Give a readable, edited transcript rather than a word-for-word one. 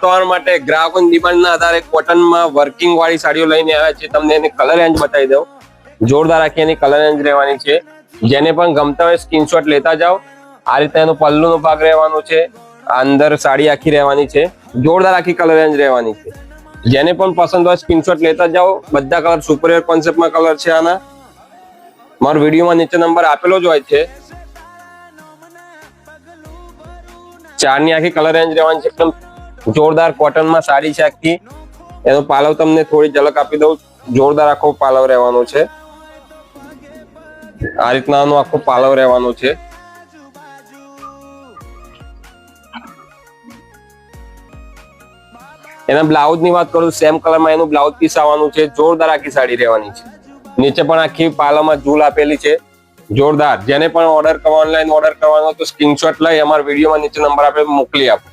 સપ્તાહ માટે ગ્રાહકોની ડિમાન્ડના આધારે કોટનમાં વર્કિંગ વાળી સાડીઓ લઈને આવ્યા છે. તમને એની કલર રેન્જ બતાવી દઉં. જોરદાર આખી એની કલર રેન્જ રહેવાની છે. જેને પણ ગમતા હોય સ્ક્રીનશોટ લેતા જાઓ. આ રીતે એનો પલ્લુનો ભાગ રહેવાનો છે. અંદર સાડી આખી રહેવાની છે. જોરદાર આખી કલર રેન્જ રહેવાની છે. જેને પણ પસંદ હોય સ્ક્રીનશોટ લેતા જાઓ. બધા કલર સુપરિયર કોન્સેપ્ટમાં કલર છે આના. મારો વિડીયોમાં નીચે નંબર આપેલો જ હોય છે. ચારની આખી કલર રેન્જ રહેવાની છે. એકદમ જોરદાર કોટનમાં સાડી છે આખી. એનો પાલવ તમને થોડી ઝલક આપી દઉં. જોરદાર આખો પાલવ રહેવાનો છે. આ રીતના આનો આખો પાલવ રહેવાનો છે. એના બ્લાઉઝ ની વાત કરું, સેમ કલરમાં એનું બ્લાઉઝ પીસ આવવાનું છે. જોરદાર આખી સાડી રહેવાની છે. નીચે પણ આખી પાલવમાં ઝૂલ આપેલી છે. જોરદાર. જેને પણ ઓર્ડર કરવાનો, ઓનલાઈન ઓર્ડર કરવાનો તો સ્ક્રીનશોટ લઈ અમારા વિડીયોમાં નીચે નંબર આપે મોકલી આપો.